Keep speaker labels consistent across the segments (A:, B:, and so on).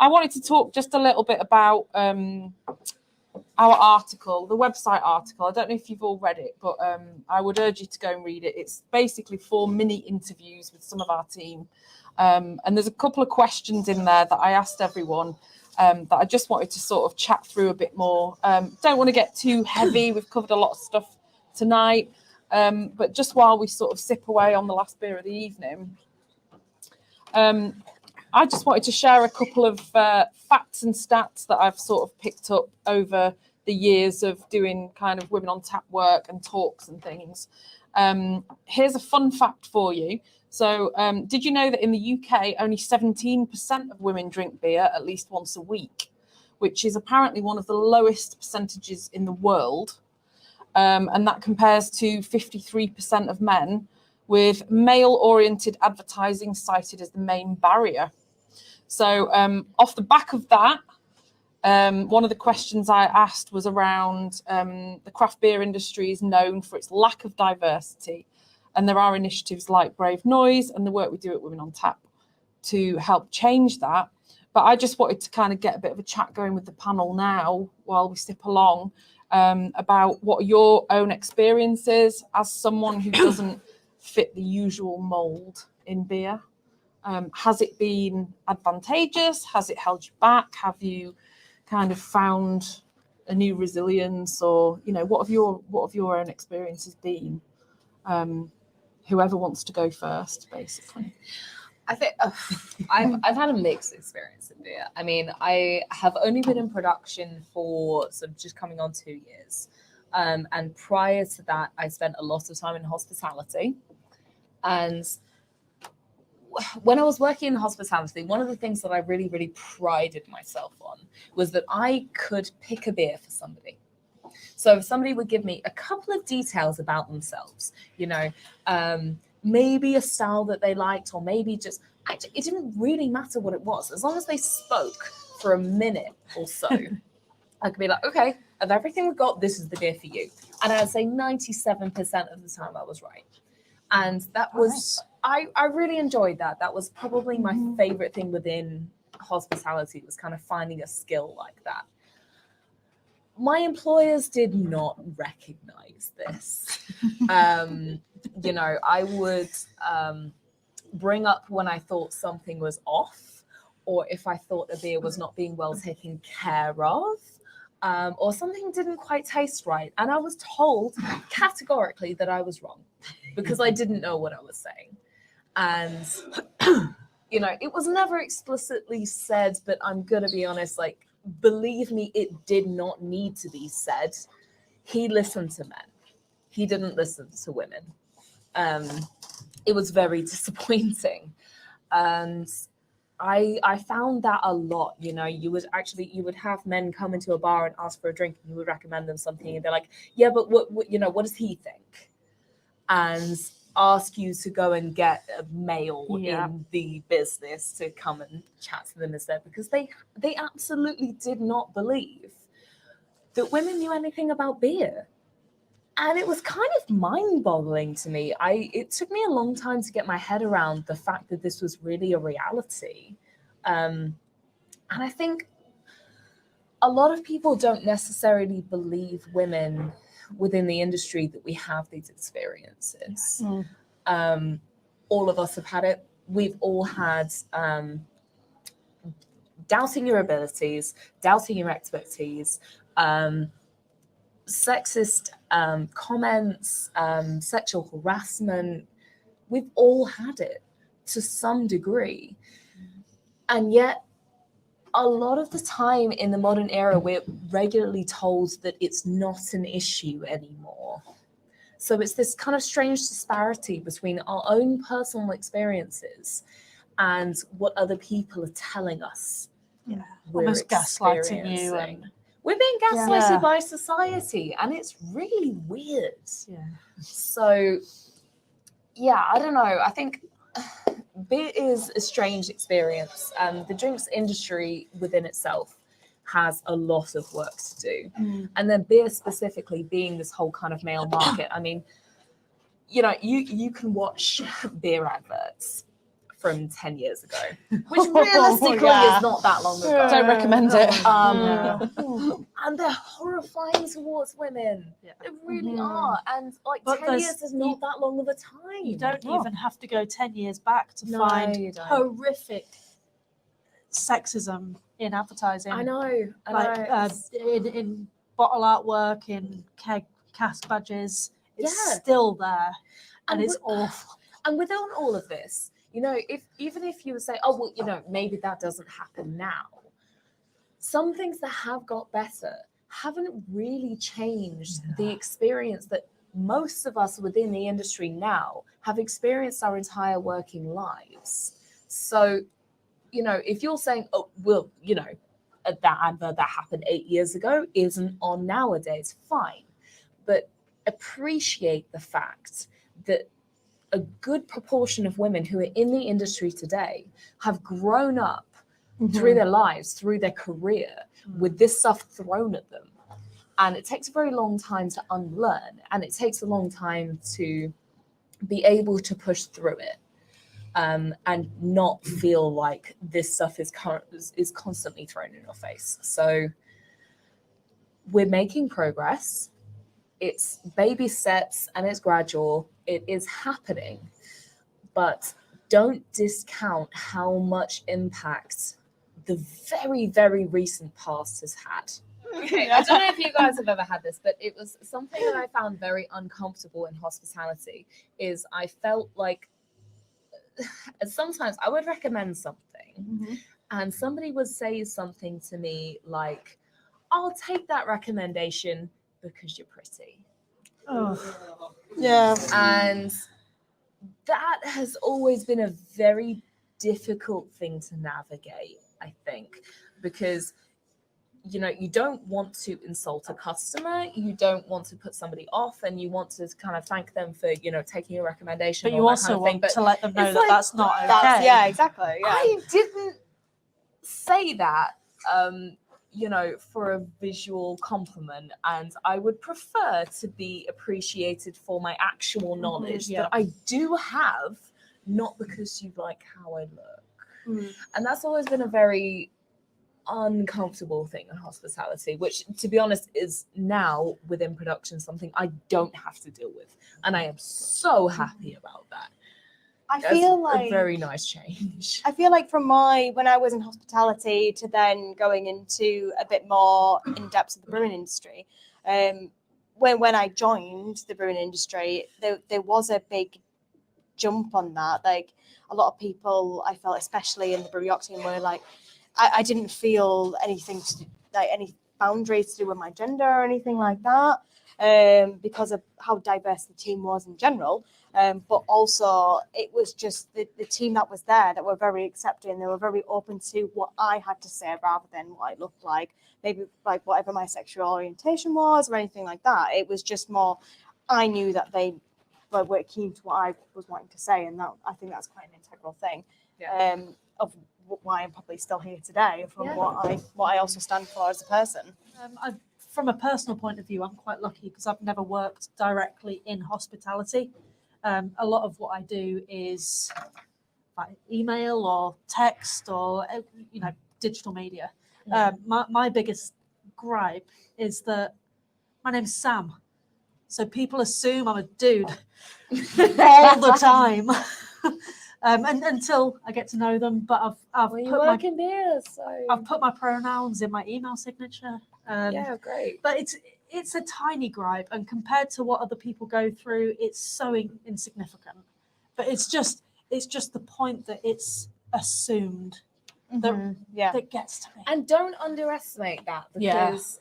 A: I wanted to talk just a little bit about our article, the website article. I don't know if you've all read it, but I would urge you to go and read it. It's basically 4 mini interviews with some of our team. And there's a couple of questions in there that I asked everyone that I just wanted to sort of chat through a bit more. Don't want to get too heavy. We've covered a lot of stuff tonight. But just while we sort of sip away on the last beer of the evening, I just wanted to share a couple of facts and stats that I've sort of picked up over the years of doing kind of Women on Tap work and talks and things. Here's a fun fact for you. So did you know that in the UK, only 17% of women drink beer at least once a week, which is apparently one of the lowest percentages in the world. And that compares to 53% of men, with male-oriented advertising cited as the main barrier. So off the back of that, one of the questions I asked was around the craft beer industry is known for its lack of diversity. And there are initiatives like Brave Noise and the work we do at Women on Tap to help change that. But I just wanted to kind of get a bit of a chat going with the panel now while we sip along about what your own experiences as someone who doesn't fit the usual mould in beer. Has it been advantageous? Has it held you back? Have you kind of found a new resilience, or what have your own experiences been? Whoever wants to go first, basically.
B: I think I've had a mixed experience in beer. I mean, I have only been in production for sort of just coming on 2 years, and prior to that, I spent a lot of time in hospitality. And when I was working in hospitality, one of the things that I really, really prided myself on was that I could pick a beer for somebody. So if somebody would give me a couple of details about themselves, maybe a style that they liked, or maybe just, it didn't really matter what it was. As long as they spoke for a minute or so, I could be like, okay, of everything we've got, this is the beer for you. And I'd say 97% of the time I was right. And that was, I really enjoyed that. That was probably my favorite thing within hospitality, was kind of finding a skill like that. My employers did not recognize this. I would bring up when I thought something was off, or if I thought a beer was not being well taken care of, or something didn't quite taste right. And I was told categorically that I was wrong because I didn't know what I was saying. And, it was never explicitly said, but I'm going to be honest, believe me, it did not need to be said. He listened to men. He didn't listen to women. It was very disappointing. And I found that a lot. You would have men come into a bar and ask for a drink, and you would recommend them something, and they're like, yeah, but what does he think? And ask you to go and get a male in the business to come and chat to them instead, because they absolutely did not believe that women knew anything about beer. And it was kind of mind-boggling to me. It took me a long time to get my head around the fact that this was really a reality. And I think a lot of people don't necessarily believe women within the industry that we have these experiences. All of us have had it. We've all had doubting your abilities, doubting your expertise, sexist comments, sexual harassment. We've all had it to some degree. And yet, a lot of the time in the modern era, we're regularly told that it's not an issue anymore. So it's this kind of strange disparity between our own personal experiences and what other people are telling us.
A: Yeah, almost gaslighting you.
B: We're being gaslighted by society, and it's really weird.
A: Yeah.
B: So, I don't know. I think beer is a strange experience. The drinks industry within itself has a lot of work to do. And then beer specifically being this whole kind of male market. I mean, you can watch beer adverts from 10 years ago, which realistically is not that long ago.
A: Don't recommend it.
B: And they're horrifying towards women.
C: Yeah.
B: They really are. And like
C: But
B: 10 years is not that long of a time.
C: You don't even have to go 10 years back to
B: You
C: find
B: don't.
C: horrific sexism in advertising.
B: I know.
C: In bottle artwork, in keg cask badges, it's still there, and it's awful.
B: And within all of this, even if you would say, oh well, maybe that doesn't happen now. Some things that have got better haven't really changed the experience that most of us within the industry now have experienced our entire working lives. So, if you're saying, oh, well, that advert that happened 8 years ago isn't on nowadays, fine. But appreciate the fact that a good proportion of women who are in the industry today have grown up through their lives, through their career, with this stuff thrown at them. And it takes a very long time to unlearn, and it takes a long time to be able to push through it. And not feel like this stuff is constantly thrown in your face. So we're making progress. It's baby steps and it's gradual. It is happening. But don't discount how much impact the very, very recent past has had. Okay, I don't know if you guys have ever had this, but it was something that I found very uncomfortable in hospitality. Is I felt like sometimes I would recommend something and somebody would say something to me like, I'll take that recommendation because you're pretty.
C: Oh.
D: Yeah.
B: And that has always been a very difficult thing to navigate, I think, because you don't want to insult a customer, you don't want to put somebody off, and you want to kind of thank them for, taking a recommendation.
C: But you also want to let them know that that's not okay.
D: Yeah, exactly. Yeah.
B: I didn't say that, for a visual compliment, and I would prefer to be appreciated for my actual knowledge that I do have, not because you like how I look. And that's always been a very uncomfortable thing in hospitality, which, to be honest, is now within production something I don't have to deal with, and I am so happy about that.
D: I feel
B: That's
D: like
B: a very nice change.
D: I feel like from when I was in hospitality to then going into a bit more in depth of the brewing industry, when I joined the brewing industry, there was a big jump on that. Like a lot of people, I felt, especially in the brewery team, were like, I didn't feel anything like any boundaries to do with my gender or anything like that, because of how diverse the team was in general. But also it was just the team that was there that were very accepting. They were very open to what I had to say rather than what I looked like, maybe like whatever my sexual orientation was or anything like that. It was just more, I knew that they were keen to what I was wanting to say, and that I think that's quite an integral thing of why I'm probably still here today, from what I also stand for as a person.
C: From a personal point of view, I'm quite lucky because I've never worked directly in hospitality. A lot of what I do is by email or text or digital media. My biggest gripe is that my name's Sam, so people assume I'm a dude all the time. And until I get to know them, but I've put my pronouns in my email signature.
B: Great.
C: But it's a tiny gripe, and compared to what other people go through, it's so insignificant. But it's just the point that it's assumed that gets to me.
B: And don't underestimate that, because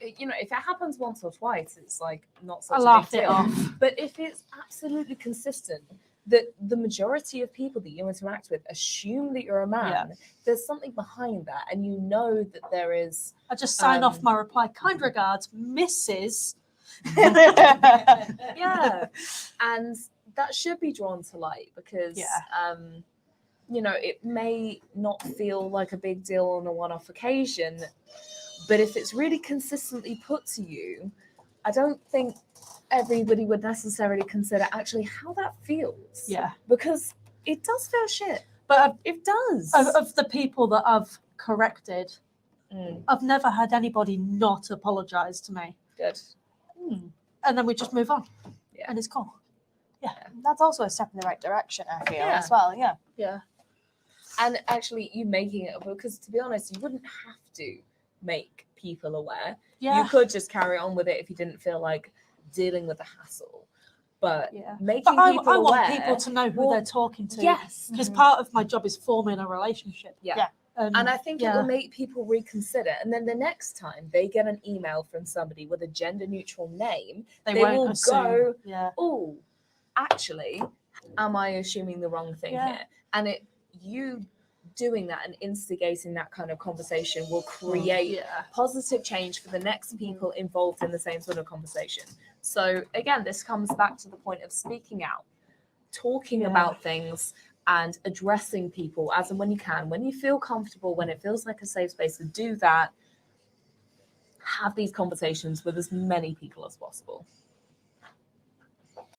B: if it happens once or twice, it's like not such a big deal.
C: I laughed it off.
B: But if it's absolutely consistent, that the majority of people that you interact with assume that you're a man, there's something behind that, and you know that there is.
C: I just sign off my reply. Kind regards, Mrs.
B: And that should be drawn to light, because it may not feel like a big deal on a one-off occasion, but if it's really consistently put to you, I don't think everybody would necessarily consider actually how that feels.
C: Yeah.
B: Because it does feel shit.
C: But
B: It does.
C: of the people that I've corrected, I've never had anybody not apologise to me.
B: Good.
C: And then we just move on.
B: Yeah.
C: And it's cool.
D: That's also a step in the right direction, I feel,
B: Yeah.
D: as well. Yeah.
C: Yeah.
B: And actually, you making it, because to be honest, you wouldn't have to make people aware.
C: Yeah.
B: You could just carry on with it if you didn't feel like dealing with the hassle. But making
C: But I
B: people aware.
C: want people to know who they're talking to.
B: Yes.
C: Because part of my job is forming a relationship.
B: Yeah. And I think it
C: yeah.
B: will make people reconsider. And then the next time they get an email from somebody with a gender neutral name, they
C: won't
B: will
C: assume.
B: go,
C: Yeah.
B: oh, actually, am I assuming the wrong thing
C: Yeah.
B: here? And you doing that and instigating that kind of conversation will create positive change for the next people involved in the same sort of conversation. So again, this comes back to the point of speaking out, talking about things, and addressing people as and when you can, when you feel comfortable, when it feels like a safe space to do that. Have these conversations with as many people as possible.